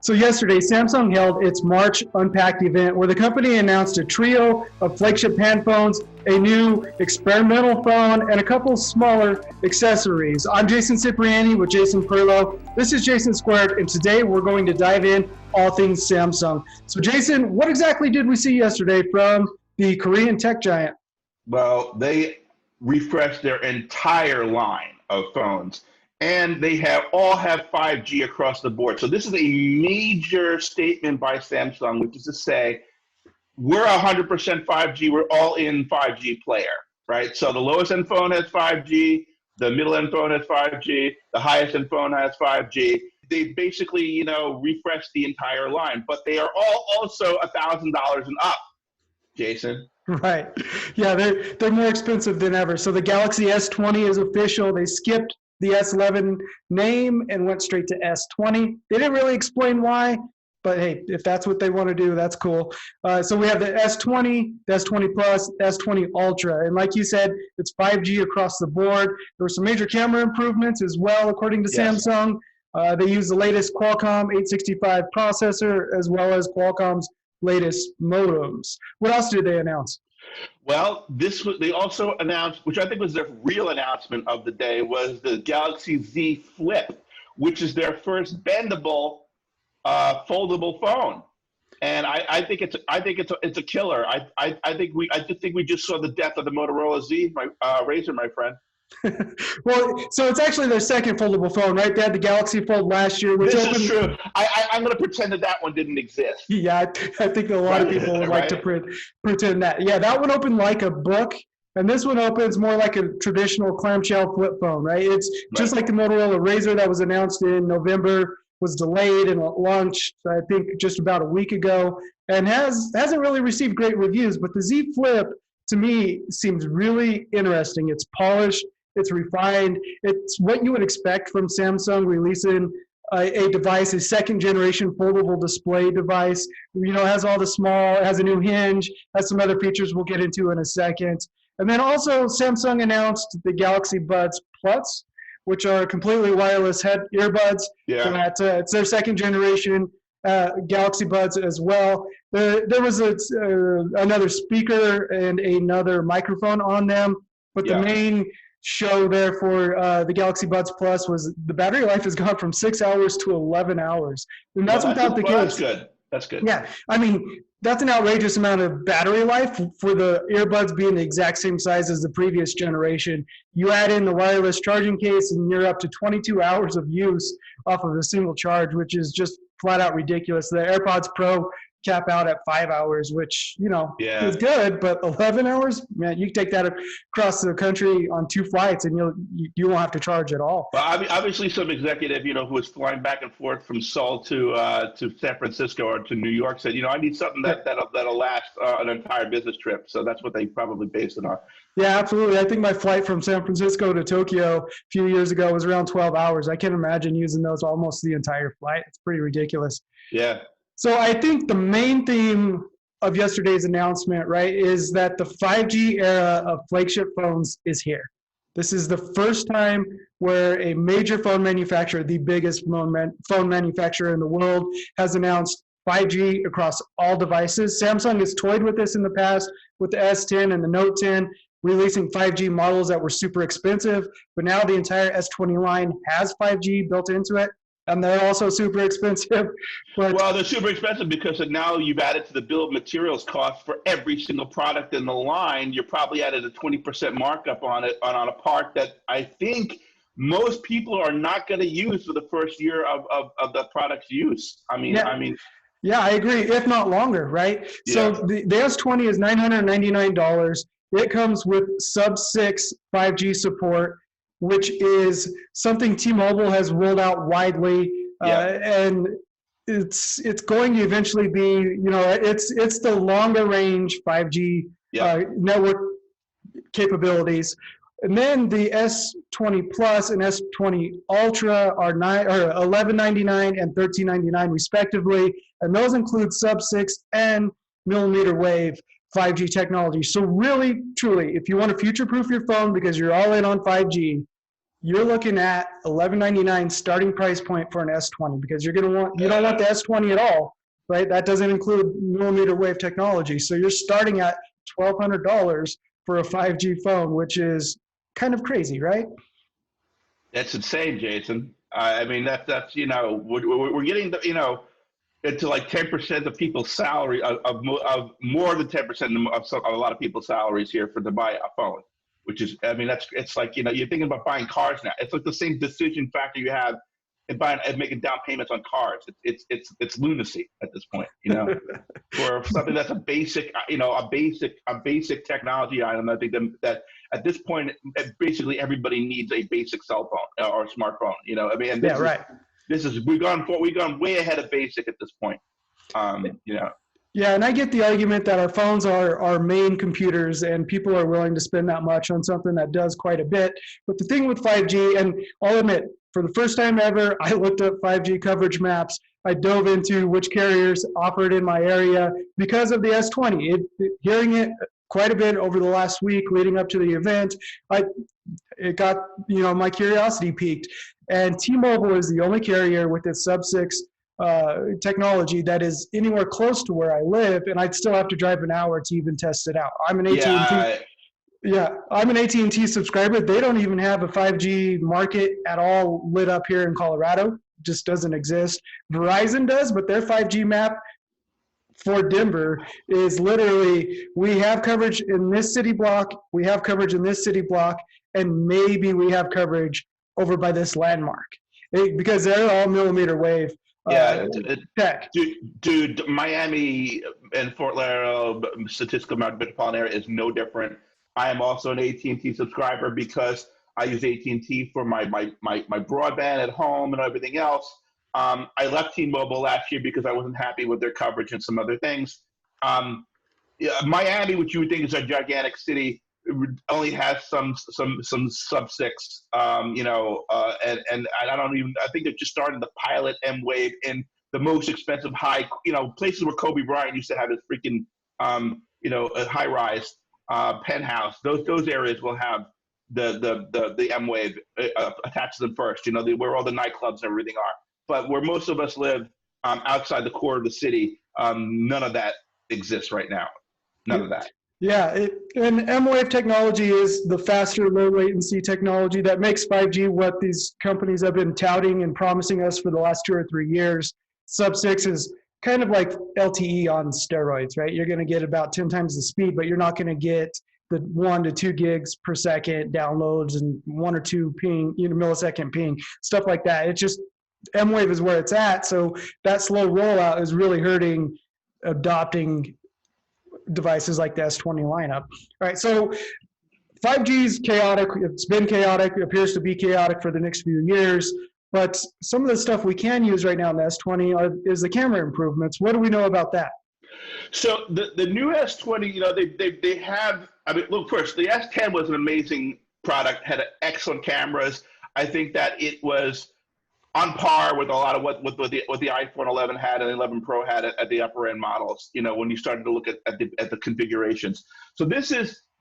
So yesterday, Samsung held its March Unpacked event where the company announced a trio of flagship hand phones, a new experimental phone, and a couple smaller accessories. I'm Jason Cipriani with Jason Perlow. This is Jason Squared, and today we're going to dive in all things Samsung. So Jason, what exactly did we see yesterday from the Korean tech giant? Well, they refreshed their entire line of phones. And they all have 5G across the board. So this is a major statement by Samsung, which is to say, we're 100% 5G. We're all in 5G player, right? So the lowest end phone has 5G. The middle end phone has 5G. The highest end phone has 5G. They basically, refreshed the entire line, but they are all also $1,000 and up, Jason. Right. Yeah, they're more expensive than ever. So the Galaxy S20 is official. They skipped the S11 name and went straight to S20. They didn't really explain why, but hey, if that's what they want to do, that's cool. So we have the S20, the S20 Plus, S20 Ultra. And like you said, it's 5G across the board. There were some major camera improvements as well, according to Samsung. They use the latest Qualcomm 865 processor as well as Qualcomm's latest modems. What else did they announce? Well, they also announced, which I think was their real announcement of the day, was the Galaxy Z Flip, which is their first bendable, foldable phone. And I think it's a killer. I think we just saw the death of the Motorola Z, Razr, my friend. Well, so it's actually their second foldable phone, right? They had the Galaxy Fold last year. This is true. I'm going to pretend that one didn't exist. Yeah, I think a lot of people would like to pretend that. Yeah, that one opened like a book, and this one opens more like a traditional clamshell flip phone, right? It's just like the Motorola Razr that was announced in November, was delayed and launched, I think, just about a week ago, and hasn't really received great reviews. But the Z Flip, to me, seems really interesting. It's polished. It's refined. It's what you would expect from Samsung releasing a device, a second generation foldable display device. Has all the small, has a new hinge, has some other features we'll get into in a second. And then also Samsung announced the Galaxy Buds Plus, which are completely wireless earbuds. Yeah. It's their second generation Galaxy Buds as well. There was another speaker and another microphone on them, but the main show there for the Galaxy Buds Plus was the battery life has gone from 6 hours to 11 hours. And that's without the case. That's good. Yeah. I mean, that's an outrageous amount of battery life for the earbuds being the exact same size as the previous generation. You add in the wireless charging case and you're up to 22 hours of use off of a single charge, which is just flat out ridiculous. The AirPods Pro cap out at 5 hours, which is good, but 11 hours, man, you can take that across the country on 2 flights and you won't have to charge at all. Well, obviously some executive who was flying back and forth from Seoul to San Francisco or to New York said, I need something that'll last an entire business trip. So that's what they probably based it on. Yeah, absolutely. I think my flight from San Francisco to Tokyo a few years ago was around 12 hours. I can't imagine using those almost the entire flight. It's pretty ridiculous. Yeah. So I think the main theme of yesterday's announcement, right, is that the 5G era of flagship phones is here. This is the first time where a major phone manufacturer, the biggest phone manufacturer in the world, has announced 5G across all devices. Samsung has toyed with this in the past with the S10 and the Note 10, releasing 5G models that were super expensive, but now the entire S20 line has 5G built into it. And they're also super expensive. Well, they're super expensive because now you've added to the bill of materials cost for every single product in the line. You're probably added a 20% markup on it on a part that I think most people are not going to use for the first year of the product's use. Yeah, I agree. If not longer, right? Yeah. So the S20 is $999. It comes with sub-6 5G support, which is something T-Mobile has rolled out widely, and it's going to eventually be, it's the longer range 5G network capabilities. And then the S20 Plus and S20 Ultra are $1199 and $1399 respectively, and those include sub-6 and millimeter wave 5G technology. So really, truly, if you want to future-proof your phone because you're all in on 5G, you're looking at $11.99 starting price point for an S20, because you don't want the S20 at all, right? That doesn't include millimeter wave technology. So you're starting at $1,200 for a 5G phone, which is kind of crazy, right? That's insane, Jason. I mean, that's we're getting into like 10% of people's salary of more than 10% of a lot of people's salaries here to buy a phone, which is, I mean, it's like, you're thinking about buying cars now. It's like the same decision factor you have in buying and making down payments on cars. It's lunacy at this point, for something that's a basic, a basic technology item. I think that at this point, basically everybody needs a basic cell phone or smartphone. I mean, and this right. We've gone way ahead of basic at this point. Yeah, and I get the argument that our phones are our main computers, and people are willing to spend that much on something that does quite a bit. But the thing with 5G, and I'll admit, for the first time ever, I looked up 5G coverage maps. I dove into which carriers offered in my area because of the S20. Hearing it quite a bit over the last week leading up to the event, it got, my curiosity peaked. And T-Mobile is the only carrier with its sub-6 technology that is anywhere close to where I live, and I'd still have to drive an hour to even test it out. I'm an AT&T. I'm an AT&T subscriber. They don't even have a 5G market at all lit up here in Colorado. Just doesn't exist. Verizon does, but their 5G map for Denver is literally, we have coverage in this city block, we have coverage in this city block, and maybe we have coverage over by this landmark, because they're all millimeter wave. Tech. Dude, Miami and Fort Lauderdale statistical metropolitan area is no different. I am also an AT&T subscriber because I use AT&T for my broadband at home and everything else. I left T-Mobile last year because I wasn't happy with their coverage and some other things. Miami, which you would think is a gigantic city, only has some sub-6, and I think they're just starting to pilot M-Wave in the most expensive places where Kobe Bryant used to have his freaking, a high-rise penthouse. Those areas will have the M-Wave attached to them first, where all the nightclubs and everything are. But where most of us live, outside the core of the city, none of that exists right now. None of that. Yeah, and M-Wave technology is the faster, low latency technology that makes 5G what these companies have been touting and promising us for the last 2 or 3 years. Sub-6 is kind of like LTE on steroids, right? You're going to get about 10 times the speed, but you're not going to get the 1 to 2 gigs per second downloads and 1 or 2 ping, millisecond ping, stuff like that. It's just M-Wave is where it's at. So that slow rollout is really hurting adopting devices like the S20 lineup. All right, so 5G is chaotic. It's been chaotic. It appears to be chaotic for the next few years. But some of the stuff we can use right now in the S20 is the camera improvements. What do we know about that? So the new S20, they have. I mean, look, first, the S10 was an amazing product. Had excellent cameras. I think that it was on par with a lot of what the iPhone 11 had and 11 Pro had at the upper end models, when you started to look at the configurations. So this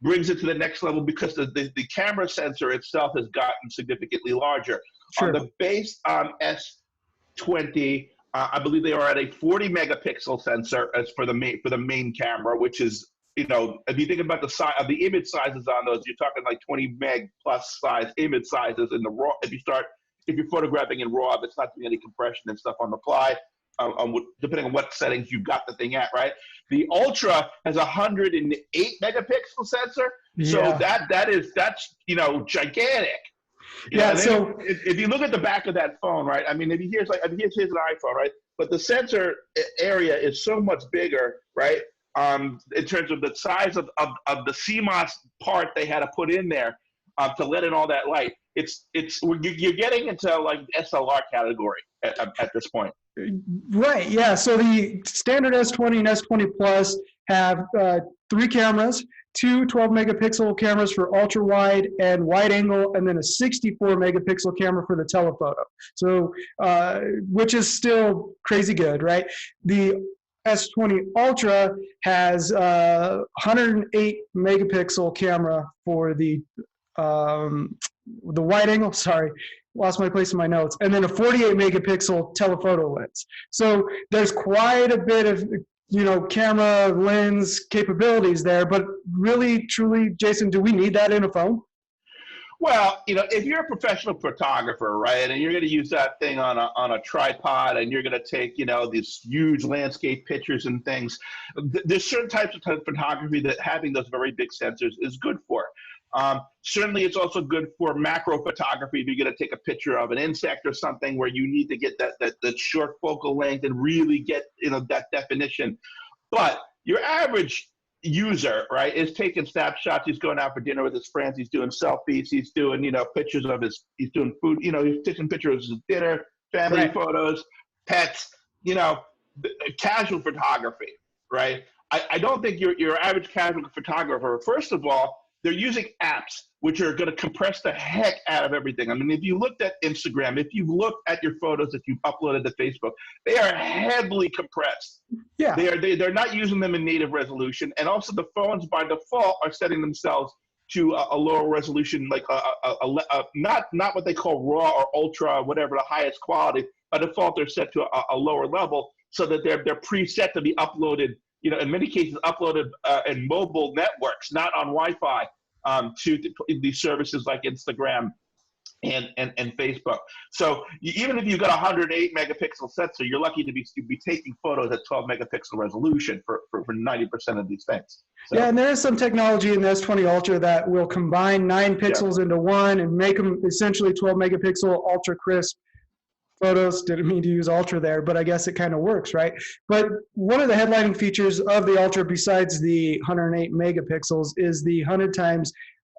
brings it to the next level because the camera sensor itself has gotten significantly larger. Sure. On the base S20, I believe they are at a 40 megapixel sensor as for the main camera, which is, if you think about the size of the image sizes on those, you're talking like 20 meg plus size image sizes in the RAW. If you're photographing in RAW, it's not doing any compression and stuff on the fly, depending on what settings you've got the thing at, right? The Ultra has a 108 megapixel sensor, so that's gigantic. So if you look at the back of that phone, right? I mean, here's an iPhone, right? But the sensor area is so much bigger, right? In terms of the size of the CMOS part they had to put in there to let in all that light. You're getting into like SLR category at this point. Right. Yeah. So the standard S20 and S20 Plus have 3 cameras, 2 12 megapixel cameras for ultra wide and wide angle, and then a 64 megapixel camera for the telephoto. So, which is still crazy good, right? The S20 Ultra has 108 megapixel camera for the the wide angle, sorry, lost my place in my notes, and then a 48 megapixel telephoto lens. So there's quite a bit of, camera lens capabilities there, but really, truly, Jason, do we need that in a phone? Well, if you're a professional photographer, right, and you're going to use that thing on a tripod, and you're going to take, these huge landscape pictures and things, there's certain types of photography that having those very big sensors is good for. Certainly, it's also good for macro photography if you're going to take a picture of an insect or something where you need to get that short focal length and really get that definition. But your average user, right, is taking snapshots. He's going out for dinner with his friends. He's doing selfies. He's doing pictures of he's doing food. He's taking pictures of his dinner, family Right. photos, pets. Casual photography, right? I don't think your average casual photographer, first of all, they're using apps which are going to compress the heck out of everything. I mean, if you looked at Instagram, if you've looked at your photos that you've uploaded to Facebook, they are heavily compressed. Yeah. They're not using them in native resolution. And also the phones by default are setting themselves to a lower resolution, like not what they call raw or ultra, whatever, the highest quality. By default, they're set to a lower level so that they're preset to be uploaded, in many cases uploaded in mobile networks, not on Wi-Fi, to these services like Instagram and Facebook. So even if you've got a 108 megapixel sensor, you're lucky to be taking photos at 12 megapixel resolution for 90% of these things. So, Yeah, and there is some technology in the S20 Ultra that will combine 9 pixels into one and make them essentially 12 megapixel ultra crisp photos. Didn't mean to use ultra there, but I guess it kind of works, right? But one of the headlining features of the Ultra, besides the 108 megapixels, is the 100 times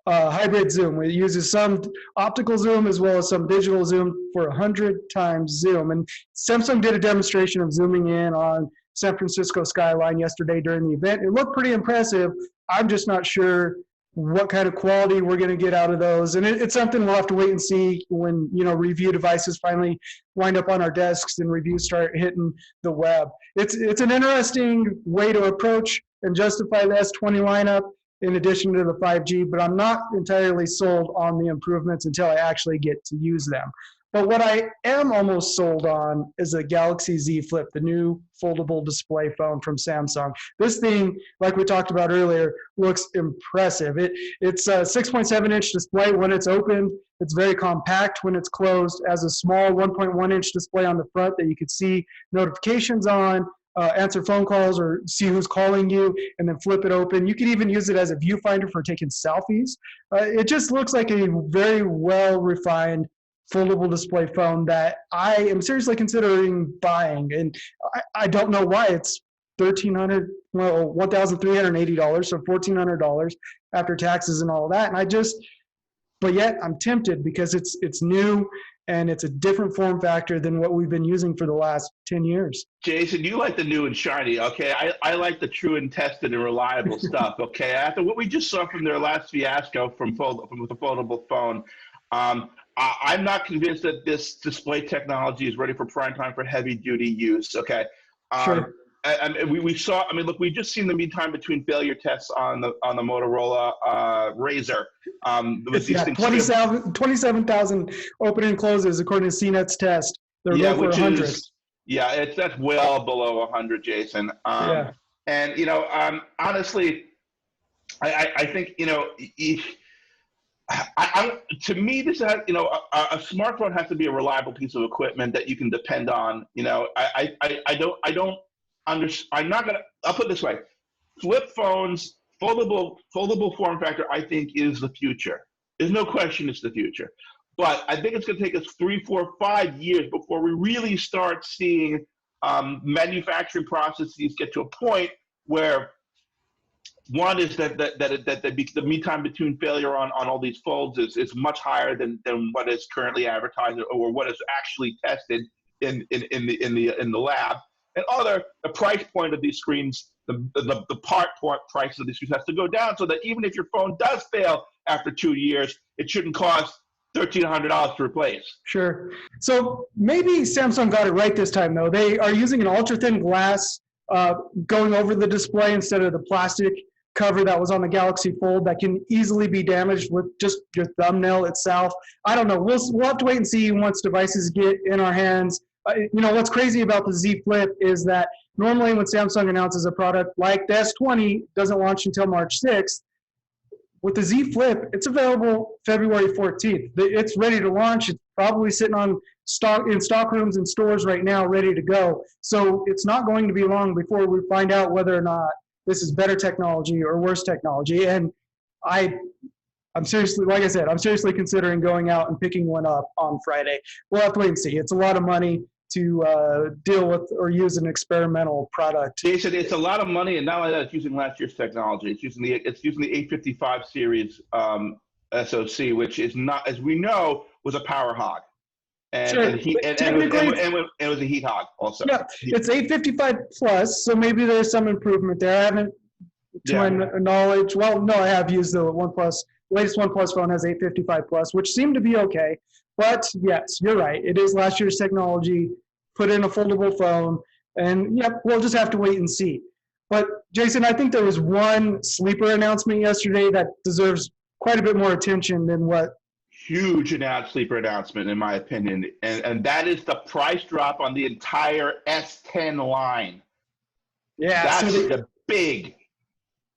hybrid zoom. It uses some optical zoom as well as some digital zoom for 100 times zoom. And Samsung did a demonstration of zooming in on San Francisco skyline yesterday during the event. It looked pretty impressive. I'm just not sure what kind of quality we're going to get out of those. And it's something we'll have to wait and see when, review devices finally wind up on our desks and reviews start hitting the web. It's an interesting way to approach and justify the S20 lineup in addition to the 5G, but I'm not entirely sold on the improvements until I actually get to use them. But what I am almost sold on is the Galaxy Z Flip, the new foldable display phone from Samsung. This thing, like we talked about earlier, looks impressive. It's a 6.7-inch display when it's opened. It's very compact when it's closed. It has a small 1.1-inch display on the front that you could see notifications on, answer phone calls or see who's calling you, and then flip it open. You can even use it as a viewfinder for taking selfies. It just looks like a very well-refined foldable display phone that I am seriously considering buying. And I don't know why it's $1,380, so $1,400 after taxes and all that. And but yet I'm tempted because it's new and it's a different form factor than what we've been using for the last 10 years. Jason, you like the new and shiny, okay? I like the true and tested and reliable stuff, okay? After what we just saw from their last fiasco from the foldable phone, I'm not convinced that this display technology is ready for prime time for heavy duty use. Okay. Sure. We saw. I mean, look, we just seen the mean time between failure tests on the Motorola Razr. With these things 27,000 open and closes according to CNET's test. They're low for 100. That's well below 100, Jason. And honestly, I think to me, this has, a smartphone has to be a reliable piece of equipment that you can depend on. I'll put it this way. Flip phones, foldable form factor, I think is the future. There's no question it's the future. But I think it's going to take us 3, 4, 5 years before we really start seeing manufacturing processes get to a point where one is that the mean time between failure on all these folds is much higher than what is currently advertised or what is actually tested in the lab. And the price point of these screens, the part price of these screens has to go down so that even if your phone does fail after 2 years, it shouldn't cost $1,300 to replace. Sure. So maybe Samsung got it right this time, though. They are using an ultra-thin glass going over the display instead of the plastic cover that was on the Galaxy Fold that can easily be damaged with just your thumbnail itself. I don't know. We'll have to wait and see once devices get in our hands. What's crazy about the Z Flip is that normally when Samsung announces a product like the S20 doesn't launch until March 6th, with the Z Flip, it's available February 14th. It's ready to launch. It's probably sitting on stock rooms and stores right now, ready to go. So it's not going to be long before we find out whether or not this is better technology or worse technology. And I'm seriously, like I said, I'm seriously considering going out and picking one up on Friday. We'll have to wait and see. It's a lot of money to deal with or use an experimental product. Jason, it's a lot of money, and not only that, it's using last year's technology. It's using the 855 series SoC, which is not, as we know, was a power hog, and sure. it was a heat hog also. Yeah, it's 855 plus, so maybe there's some improvement there. I haven't, to my knowledge. Well, no, I have used the OnePlus. Latest OnePlus phone has 855 plus, which seemed to be okay. But yes, you're right. It is last year's technology, put in a foldable phone, and yep, we'll just have to wait and see. But Jason, I think there was one sleeper announcement yesterday that deserves quite a bit more attention than what. Huge sleeper announcement, in my opinion, and that is the price drop on the entire S10 line. Yeah, that's the big.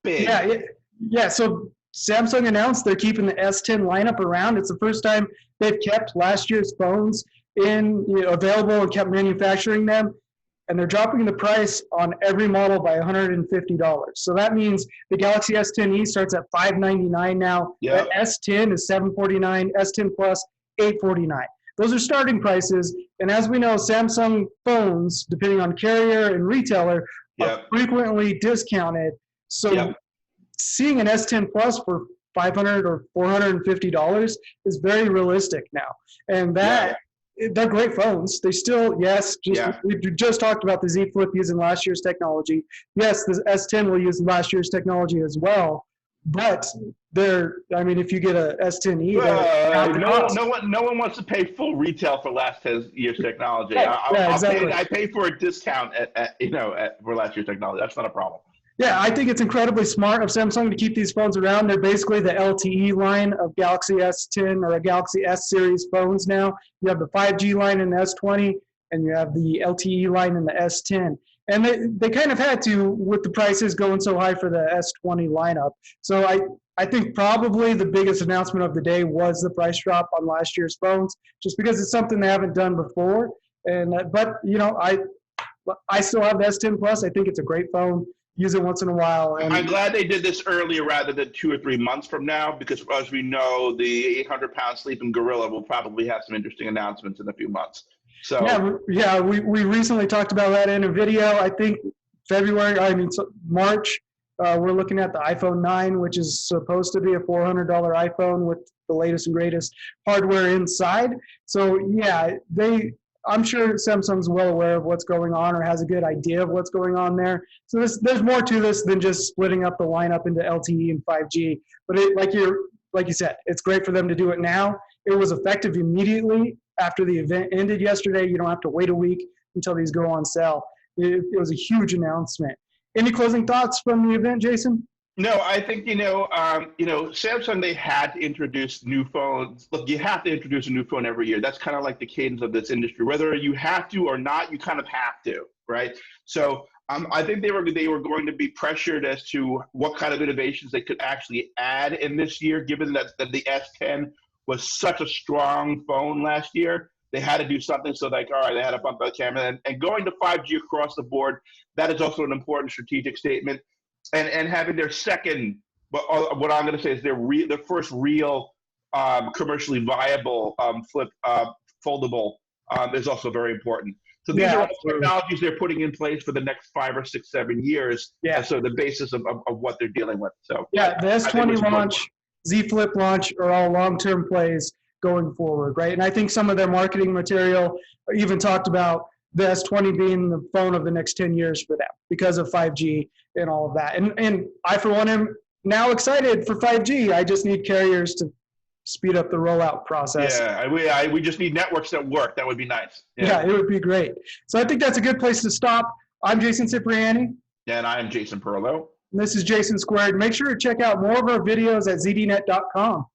Yeah. So Samsung announced they're keeping the S10 lineup around. It's the first time they've kept last year's phones available and kept manufacturing them. And they're dropping the price on every model by $150. So that means the Galaxy S10e starts at $599 now. Yep. The S10 is $749, S10 Plus $849. Those are starting prices. And as we know, Samsung phones, depending on carrier and retailer, are frequently discounted. So seeing an S10 Plus for $500 or $450 is very realistic now. And they're great phones. They still, we just talked about the Z Flip using last year's technology. Yes, the S10 will use last year's technology as well. But if you get a S10e, no one wants to pay full retail for last year's technology. Exactly. I pay for a discount for last year's technology. That's not a problem. Yeah, I think it's incredibly smart of Samsung to keep these phones around. They're basically the LTE line of Galaxy S10 or a Galaxy S series phones now. You have the 5G line in the S20, and you have the LTE line in the S10. And they kind of had to with the prices going so high for the S20 lineup. So I think probably the biggest announcement of the day was the price drop on last year's phones, just because it's something they haven't done before. But I still have the S10 Plus. I think it's a great phone. Use it once in a while. And I'm glad they did this earlier rather than 2 or 3 months from now, because as we know, the 800-pound sleeping gorilla will probably have some interesting announcements in a few months. So we recently talked about that in a video. I think March, we're looking at the iPhone 9, which is supposed to be a $400 iPhone with the latest and greatest hardware inside. So I'm sure Samsung's well aware of what's going on or has a good idea of what's going on there. So there's more to this than just splitting up the lineup into LTE and 5G. But like you said, it's great for them to do it now. It was effective immediately after the event ended yesterday. You don't have to wait a week until these go on sale. It was a huge announcement. Any closing thoughts from the event, Jason? No, I think, Samsung, they had to introduce new phones. Look, you have to introduce a new phone every year. That's kind of like the cadence of this industry. Whether you have to or not, you kind of have to, right? So I think they were going to be pressured as to what kind of innovations they could actually add in this year, given that the S10 was such a strong phone last year. They had to do something, so they had to bump the camera. And going to 5G across the board, that is also an important strategic statement. And having their second, what I'm going to say is their first real commercially viable foldable is also very important. So these are all technologies they're putting in place for the next 5 or 6, 7 years. Yeah. So the basis of what they're dealing with. So the S20 launch, Z Flip launch are all long-term plays going forward, right? And I think some of their marketing material even talked about the S20 being the phone of the next 10 years for them because of 5G and all of that. And I, for one, am now excited for 5G. I just need carriers to speed up the rollout process. Yeah, we just need networks that work. That would be nice. Yeah, it would be great. So I think that's a good place to stop. I'm Jason Cipriani. And I am Jason Perlow. This is Jason Squared. Make sure to check out more of our videos at zdnet.com.